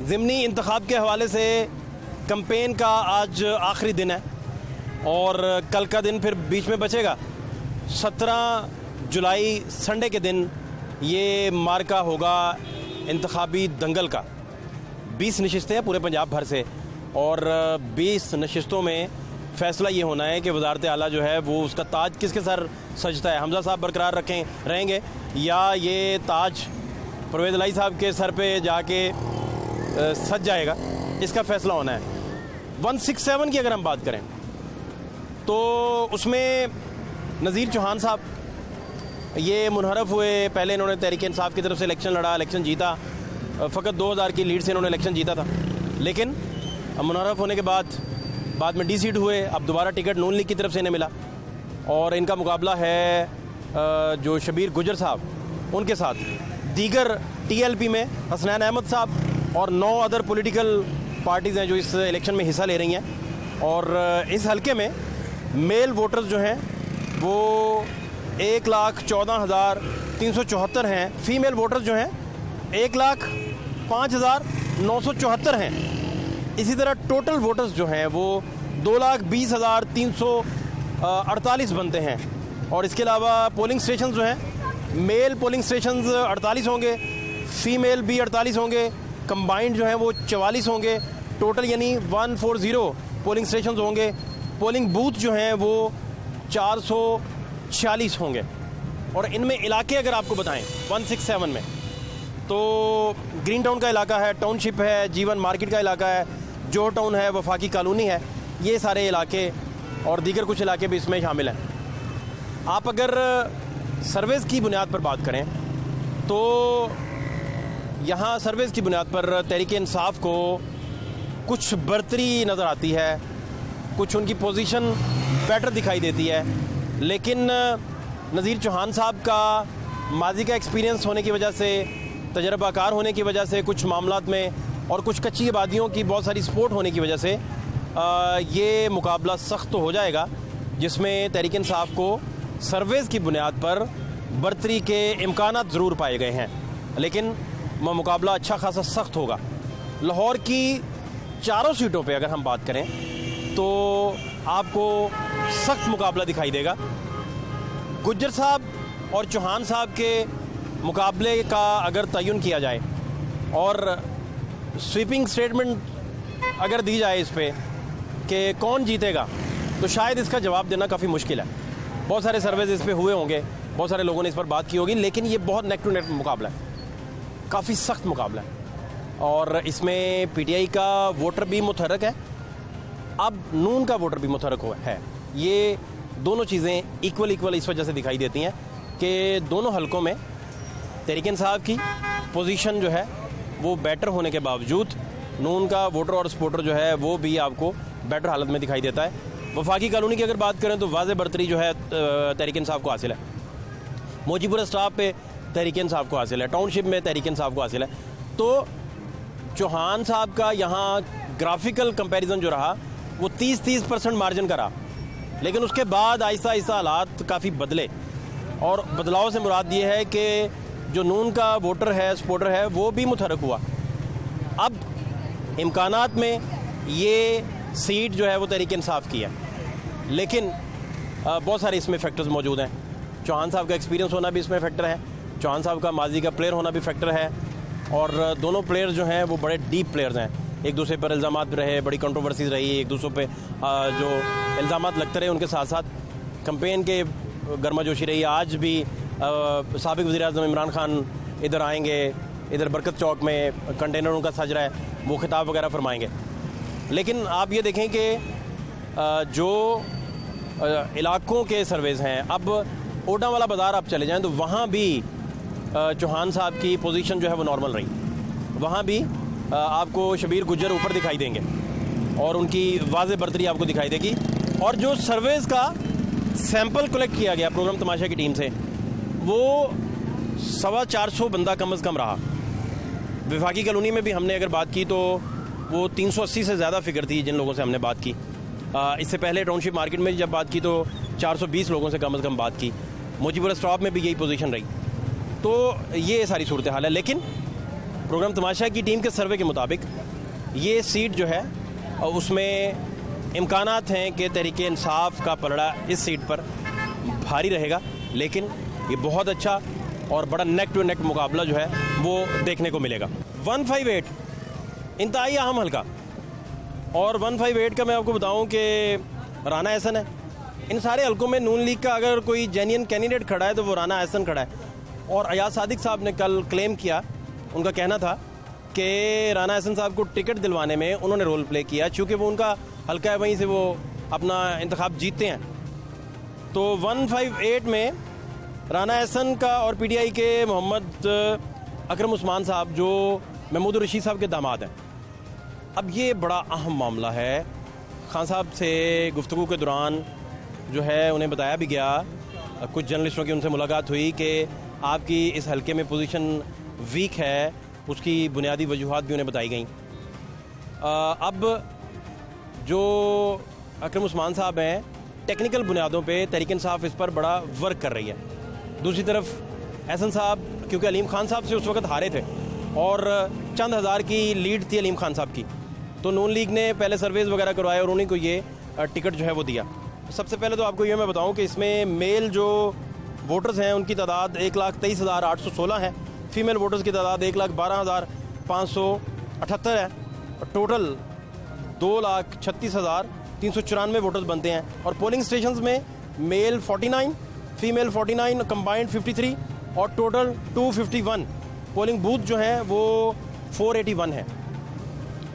ज़िमनी इंतखाब के हवाले से कैंपेन का आज आखिरी दिन है और कल का दिन फिर बीच में बचेगा। 17 जुलाई संडे के दिन ये मार्का होगा इंतखाबी दंगल का। 20 नशिस्तें हैं पूरे पंजाब भर से और 20 नशिस्तों में फ़ैसला ये होना है कि वज़ारत आला जो है वो उसका ताज किसके सर सजता है। हमज़ा साहब बरकरार रहेंगे या ये ताज परवेज़ इलाही साहब के सर पे जाके सज जाएगा, इसका फ़ैसला होना है। 167 की अगर हम बात करें तो उसमें नज़ीर चौहान साहब ये मुनहरफ हुए। पहले इन्होंने तहरीक इंसाफ की तरफ से इलेक्शन लड़ा, इलेक्शन जीता, फ़कत 2000 की लीड से इन्होंने इलेक्शन जीता था। लेकिन मुनहरफ होने के बाद में डी सीट हुए। अब दोबारा टिकट नून लीग की तरफ से इन्हें मिला और इनका मुकाबला है जो शबीर गुजर साहब उनके साथ। दीगर TLP में हसनैन अहमद साहब और 9 अदर पॉलिटिकल पार्टीज़ हैं जो इस इलेक्शन में हिस्सा ले रही हैं। और इस हलके में मेल वोटर्स जो हैं वो 1,14,374 हैं। फ़ीमेल वोटर्स जो हैं 1,05,974 हैं। इसी तरह टोटल वोटर्स जो हैं वो 2,20,348 बनते हैं। और इसके अलावा पोलिंग स्टेशन जो हैं, मेल पोलिंग स्टेशन 48 होंगे, फ़ीमेल भी 48 होंगे, कंबाइंड जो हैं वो 44 होंगे टोटल, यानी 140 पोलिंग स्टेशन होंगे। पोलिंग बूथ जो हैं वो 446 होंगे। और इनमें इलाके अगर आपको बताएं 167 में तो ग्रीन टाउन का इलाका है, टाउनशिप है, जीवन मार्केट का इलाका है, जो टाउन है, वफाकी कॉलोनी है, ये सारे इलाके और दीगर कुछ इलाके भी इसमें शामिल हैं। आप अगर सर्वेज़ की बुनियाद पर बात करें तो यहाँ सर्वेज़ की बुनियाद पर तहरीक इंसाफ को कुछ बढ़तरी नज़र आती है, कुछ उनकी पोजीशन बेटर दिखाई देती है। लेकिन नज़ीर चौहान साहब का माजी का एक्सपीरियंस होने की वजह से, तजर्बाकार होने की वजह से, कुछ मामलात में और कुछ कच्ची आबादियों की बहुत सारी सपोर्ट होने की वजह से ये मुकाबला सख्त तो हो जाएगा, जिसमें तहरीक इंसाफ को सर्वेज़ की बुनियाद पर बढ़तरी के इम्कानात ज़रूर पाए गए हैं। लेकिन मुकाबला अच्छा खासा सख्त होगा। लाहौर की चारों सीटों पे अगर हम बात करें तो आपको सख्त मुकाबला दिखाई देगा। गुज्जर साहब और चौहान साहब के मुकाबले का अगर तयन किया जाए और स्वीपिंग स्टेटमेंट अगर दी जाए इस पे कि कौन जीतेगा, तो शायद इसका जवाब देना काफ़ी मुश्किल है। बहुत सारे सर्वेज इस पे हुए होंगे, बहुत सारे लोगों ने इस पर बात की होगी, लेकिन ये बहुत नेक टू नेक मुकाबला है, काफ़ी सख्त मुकाबला है। और इसमें PTI का वोटर भी मुतहरक है, अब नून का वोटर भी मुतहरक है। ये दोनों चीज़ें इक्वल इस वजह से दिखाई देती हैं कि दोनों हलकों में तहरीक इंसाफ की पोजीशन जो है वो बेटर होने के बावजूद नून का वोटर और सपोर्टर जो है वो भी आपको बेटर हालत में दिखाई देता है। वफाकी कॉलोनी की अगर बात करें तो वाज़े बढ़तरी जो है तहरीक इंसाफ को हासिल है। मोजीपुरा स्टाफ पे तहरीक इंसाफ को हासिल है, टाउनशिप में तहरीक इंसाफ को हासिल है। तो चौहान साहब का यहाँ ग्राफिकल कंपैरिजन जो रहा वो 30% मार्जिन का रहा, लेकिन उसके बाद आहिस्ता आहिस्ता हालात काफ़ी बदले। और बदलाव से मुराद ये है कि जो नून का वोटर है, सपोर्टर है, वो भी मुतहरक हुआ। अब इम्कानात में ये सीट जो है वो तहरीक इंसाफ की है, लेकिन बहुत सारे इसमें फैक्टर्स मौजूद हैं। चौहान साहब का एक्सपीरियंस होना भी इसमें फैक्टर है, चौहान साहब का माजी का प्लेयर होना भी फैक्टर है। और दोनों प्लेयर्स जो हैं वो बड़े डीप प्लेयर्स हैं, एक दूसरे पर इल्ज़ामात रहे, बड़ी कंट्रोवर्सीज रही, एक दूसरों पे जो इल्ज़ामात लगते रहे, उनके साथ साथ कैंपेन के गर्माजोशी रही। आज भी साबिक़ वज़ीर-ए-आज़म इमरान खान इधर आएंगे, इधर बरकत चौक में कंटेनर उनका सज रहा है, वो खिताब वगैरह फरमाएंगे। लेकिन आप ये देखें कि जो इलाकों के सर्वेज़ हैं, अब ओडा वाला बाज़ार आप चले जाएं तो वहाँ भी चौहान साहब की पोजीशन जो है वो नॉर्मल रही। वहाँ भी आपको शबीर गुज्जर ऊपर दिखाई देंगे और उनकी वाज़े बढ़तरी आपको दिखाई देगी। और जो सर्वेज़ का सैंपल कलेक्ट किया गया प्रोग्राम तमाशा की टीम से, वो 450 बंदा कम अज़ कम रहा। वफाकी कॉलोनी में भी हमने अगर बात की तो वो 380 से ज़्यादा फिगर थी जिन लोगों से हमने बात की। इससे पहले टाउनशिप मार्केट में जब बात की तो 420 लोगों से कम बात की। मोजीपुरा स्टॉप में भी यही पोजीशन रही। तो ये सारी सूरत हाल है। लेकिन प्रोग्राम तमाशा की टीम के सर्वे के मुताबिक ये सीट जो है उसमें इम्कानात हैं कि तहरीके इंसाफ का पलड़ा इस सीट पर भारी रहेगा, लेकिन ये बहुत अच्छा और बड़ा नेक टू नेक मुकाबला जो है वो देखने को मिलेगा। 158 इंतहाई अहम हल्का, और 158 का मैं आपको बताऊं कि राना एहसन है। इन सारे हल्कों में नून लीग का अगर कोई जेन्युइन कैंडिडेट खड़ा है तो वो राना एहसन खड़ा है। और अयाज सादिक साहब ने कल क्लेम किया, उनका कहना था कि राना एहसन साहब को टिकट दिलवाने में उन्होंने रोल प्ले किया, चूँकि वो उनका हल्का है, वहीं से वो अपना इंतखाब जीतते हैं। तो 158 में राना एहसन का और पीटीआई के मोहम्मद अकरम उस्मान साहब जो महमूद रशीद साहब के दामाद हैं। अब ये बड़ा अहम मामला है। खान साहब से गुफ्तगू के दौरान जो है उन्हें बताया भी गया, कुछ जर्नलिस्टों की उनसे मुलाकात हुई कि आपकी इस हल्के में पोजीशन वीक है, उसकी बुनियादी वजूहात भी उन्हें बताई गई। अब जो अकरम उस्मान साहब हैं, टेक्निकल बुनियादों पे तहरीक इंसाफ इस पर बड़ा वर्क कर रही है। दूसरी तरफ एहसन साहब क्योंकि अलीम खान साहब से उस वक्त हारे थे और चंद हज़ार की लीड थी अलीम खान साहब की, तो नून लीग ने पहले सर्वेज वगैरह करवाए और उन्हीं को ये टिकट जो है वो दिया। सबसे पहले तो आपको ये मैं बताऊं कि इसमें मेल जो वोटर्स हैं उनकी तादाद 1,23,816 है, फीमेल वोटर्स की तादाद 1,12,578 है, और टोटल 2,36,394 वोटर्स बनते हैं। और पोलिंग स्टेशंस में मेल 49, फीमेल 49, कंबाइंड 53 और टोटल 251 पोलिंग बूथ जो हैं वो 481 है।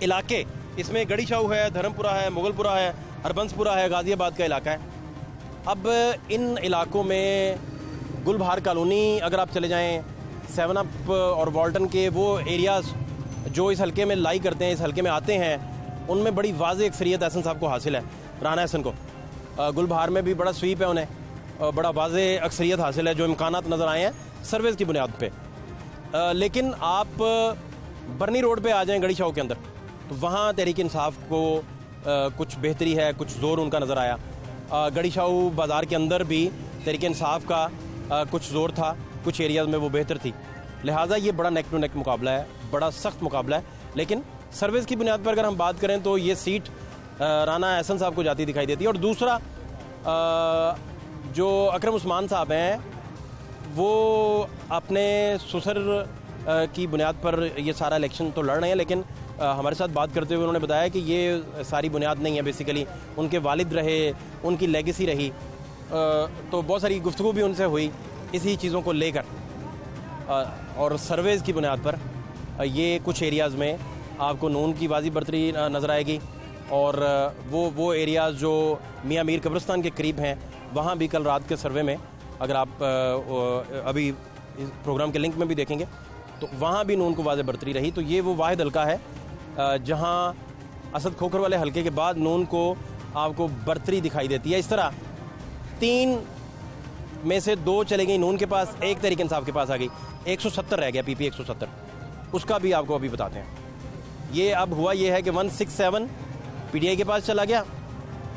इलाके इसमें गढ़ी शाहू है, धर्मपुरा है, मुगलपुरा है, हरबंसपुरा है, गाज़ियाबाद का इलाका है। अब इन इलाकों में गुलबहार कॉलोनी अगर आप चले जाएं, 7 अप और वॉल्टन के वो एरियाज़ जो इस हल्के में लाई करते हैं, इस हल्के में आते हैं, उनमें बड़ी वाज़ेह अक्सरियत एहसन साहब को हासिल है, राना एहसन को। गुलबहार में भी बड़ा स्वीप है, उन्हें बड़ा वाज़ेह अक्सरियत हासिल है, जो इम्कानात नज़र आए हैं सर्वेज़ की बुनियाद पर। लेकिन आप बर्नी रोड पे आ जाएं गढ़ी शाहू के अंदर, तो वहाँ तहरीक इंसाफ को कुछ बेहतरी है, कुछ ज़ोर उनका नज़र आया। गढ़ी शाहू बाज़ार के अंदर भी तहरीक इंसाफ का कुछ ज़ोर था, कुछ एरियाज़ में वो बेहतर थी। लिहाजा ये बड़ा नेक टू नेक मुकाबला है, बड़ा सख्त मुकाबला है। लेकिन सर्विस की बुनियाद पर अगर हम बात करें तो ये सीट राना एहसन साहब को जाती दिखाई देती है। और दूसरा जो अकरम उस्मान साहब हैं वो अपने ससुर की बुनियाद पर ये सारा इलेक्शन तो लड़ रहे हैं, लेकिन हमारे साथ बात करते हुए उन्होंने बताया कि ये सारी बुनियाद नहीं है, बेसिकली उनके वालिद रहे, उनकी लेगेसी रही। तो बहुत सारी गुफ्तगू भी उनसे हुई इसी चीज़ों को लेकर, और सर्वेज़ की बुनियाद पर ये कुछ एरियाज़ में आपको नून की वाजी बरतरी नज़र आएगी। और वो एरियाज़ जो मियाँ मीर कब्रिस्तान के करीब हैं, वहाँ भी कल रात के सर्वे में अगर आप अभी इस प्रोग्राम के लिंक में भी देखेंगे तो वहाँ भी नून को वाज़ेह बरतरी रही। तो ये वो वाहिद हल्का है जहाँ असद खोखर वाले हल्के के बाद नून को आपको बरतरी दिखाई देती है। इस तरह 3 में से 2 चले गई नून के पास, 1 तहरीक इंसाफ के पास आ गई, 170 रह गया, पीपी 170, उसका भी आपको अभी बताते हैं। ये अब हुआ ये है कि 167 पीटीआई के पास चला गया,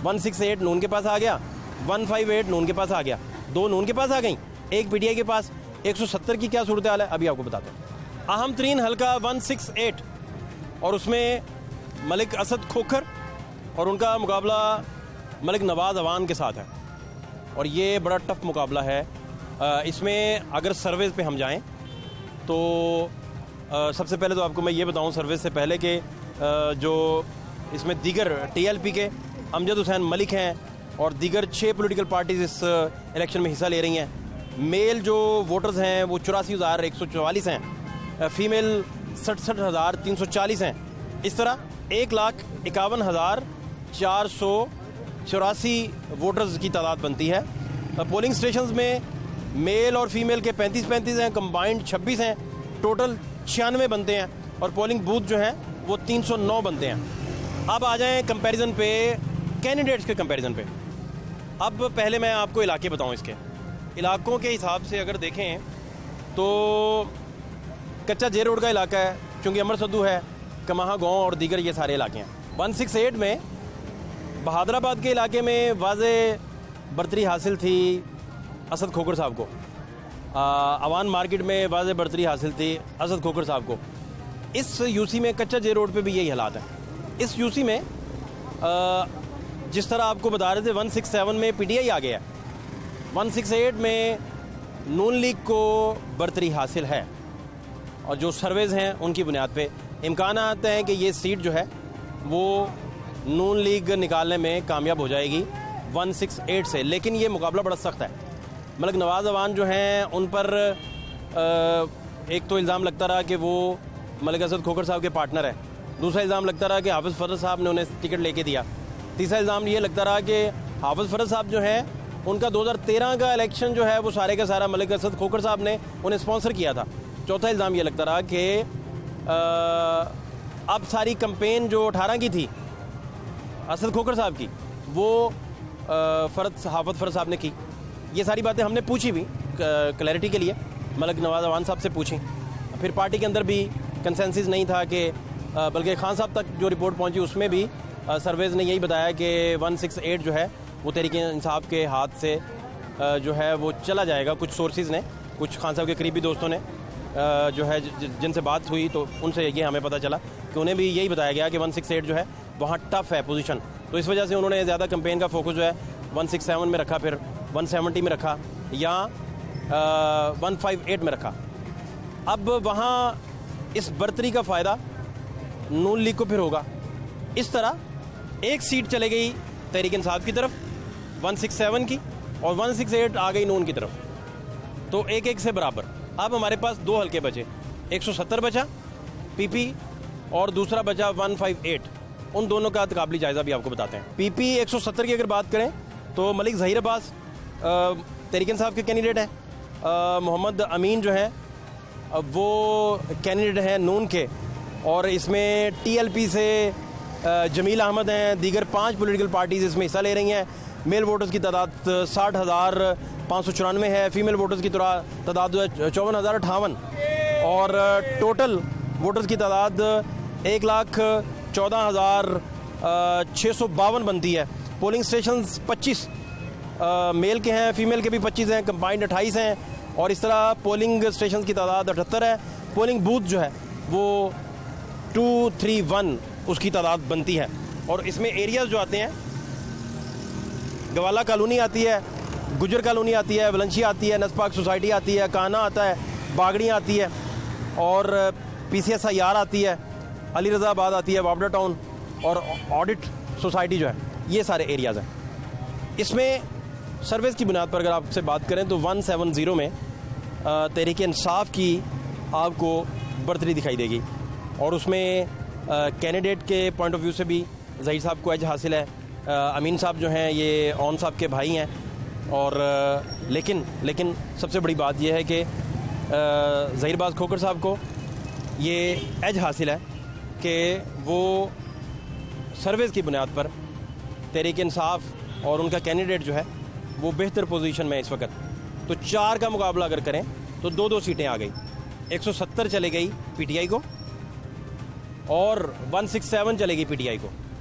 168 नून के पास आ गया, 158 नून के पास आ गया, 2 नून के पास आ गई, 1 पीटीआई के पास। 170 की क्या सूरत हाल है अभी आपको बताते हैं। अहम तरीन हल्का 168 और उसमें मलिक असद खोखर और उनका मुकाबला मलिक नवाज़ अवान के साथ है, और ये बड़ा टफ मुकाबला है। इसमें अगर सर्विस पे हम जाएं तो सबसे पहले तो आपको मैं ये बताऊं सर्विस से पहले कि जो इसमें दीगर टीएलपी के अमजद हुसैन मलिक हैं और दीगर 6 पॉलिटिकल पार्टीज़ इस इलेक्शन में हिस्सा ले रही हैं। मेल जो वोटर्स हैं वो 84,144 हैं, फीमेल 67,340 हैं। इस तरह 1,51,484 वोटर्स की तादाद बनती है। पोलिंग स्टेशंस में मेल और फीमेल के 35 हैं, कंबाइंड 26 हैं, टोटल 96 बनते हैं, और पोलिंग बूथ जो हैं वो 309 बनते हैं। अब आ जाएं कंपैरिजन पे, कैंडिडेट्स के कंपैरिजन पे। अब पहले मैं आपको इलाके बताऊं, इसके इलाकों के हिसाब से अगर देखें तो कच्चा जे रोड का इलाका है, चूँकि अमर सद्दू है, कमाहा गाँव और दीगर ये सारे इलाके हैं। 168 में बहादराबाद के इलाके में वाज़ेह बरतरी हासिल थी असद खोखर साहब को, अवान मार्केट में वाज़ेह बरतरी हासिल थी असद खोखर साहब को। इस यूसी में कच्चा जे रोड पे भी यही हालात है। इस यूसी में जिस तरह आपको बता रहे थे 167 में पीटीआई आ गया, 168 में नून लीग को बर्तरी हासिल है और जो सर्वेज हैं उनकी बुनियाद पे इम्कान आते हैं कि ये सीट जो है वो नून लीग निकालने में कामयाब हो जाएगी 168 से। लेकिन ये मुकाबला बड़ा सख्त है। मलिक नवाज़ अवान जो हैं उन पर एक तो इल्ज़ाम लगता रहा कि वो मलिक असद खोखर साहब के पार्टनर है, दूसरा इल्ज़ाम लगता रहा कि हाफिज़ फरद साहब ने उन्हें टिकट लेके दिया, तीसरा इल्ज़ाम ये लगता रहा कि हाफिज़ फरद साहब जो हैं उनका 2013 का इलेक्शन जो है वो सारे का सारा मलिक असद खोखर साहब ने उन्हें स्पॉन्सर किया था। चौथा इल्ज़ाम ये लगता रहा कि अब सारी कंपेन जो 18 की थी असद खोखर साहब की वो हाफिज़ फरद साहब ने की। ये सारी बातें हमने पूछी भी क्लैरिटी के लिए, मलिक नवाज़ अवान साहब से पूछी। फिर पार्टी के अंदर भी कंसेंसस नहीं था कि बल्कि खान साहब तक जो रिपोर्ट पहुंची उसमें भी सर्वेज ने यही बताया कि 168 जो है वो तहरीक इंसाफ के हाथ से जो है वो चला जाएगा। कुछ सोर्सेज ने, कुछ खान साहब के करीबी दोस्तों ने जो है जिनसे बात हुई तो उनसे ये हमें पता चला कि उन्हें भी यही बताया गया कि 168 जो है वहाँ टफ है पोजीशन, तो इस वजह से उन्होंने ज़्यादा कैंपेन का फोकस जो है 167 में रखा, फिर 170 में रखा या 158 में रखा। अब वहाँ इस बर्तरी का फ़ायदा नून लीग को फिर होगा। इस तरह एक सीट चले गई तहरीक इंसाफ की तरफ 167 की और 168 आ गई नून की तरफ, तो एक एक से बराबर। अब हमारे पास दो हल्के बचे, 170 बचा पीपी और दूसरा बचा 158। उन दोनों का तकाबली जायज़ा भी आपको बताते हैं। पीपी 170 की अगर बात करें तो मलिक ज़हीर अब्बास तहरीक इंसाफ के कैंडिडेट हैं, मोहम्मद अमीन जो हैं वो कैंडिडेट हैं नून के, और इसमें टीएलपी से जमील अहमद हैं, दीगर 5 पॉलिटिकल पार्टीज़ इसमें हिस्सा ले रही हैं। मेल वोटर्स की तादाद 60,594 है, फीमेल वोटर्स की तादाद 54,058 और टोटल वोटर्स की तादाद 1,14,652 बनती है। पोलिंग स्टेशंस 25 मेल के हैं, फीमेल के भी 25 हैं, कंबाइंड 28 हैं और इस तरह पोलिंग स्टेशंस की तादाद 78 है। पोलिंग बूथ जो है वो 231 उसकी तादाद बनती है और इसमें एरियाज़ जो आते हैं, गवाला कॉलोनी आती है, गुजर कॉलोनी आती है, वलंशी आती है, नसपाक सोसाइटी आती है, काना आता है, बागड़ियाँ आती है और PCS अयार आती है, अली रज़ा आबाद आती है, वाबडा टाउन और ऑडिट सोसाइटी जो है, ये सारे एरियाज़ हैं। इसमें सर्विस की बुनियाद पर अगर आपसे बात करें तो 170 में तहरीक इंसाफ की आपको बर्तरी दिखाई देगी और उसमें कैंडिडेट के पॉइंट ऑफ व्यू से भी ज़हीर साहब को एज हासिल है। अमीन साहब जो हैं ये ओन साहब के भाई हैं और लेकिन सबसे बड़ी बात यह है कि ज़हीर अब्बास खोखर साहब को ये एज हासिल है कि वो सर्विस की बुनियाद पर तहरीक इंसाफ और उनका कैंडिडेट जो है वो बेहतर पोजीशन में इस वक्त। तो 4 का मुकाबला अगर करें तो 2-2 सीटें आ गई, 170 चले गई पीटीआई को और 167 चलेगी पीटीआई को।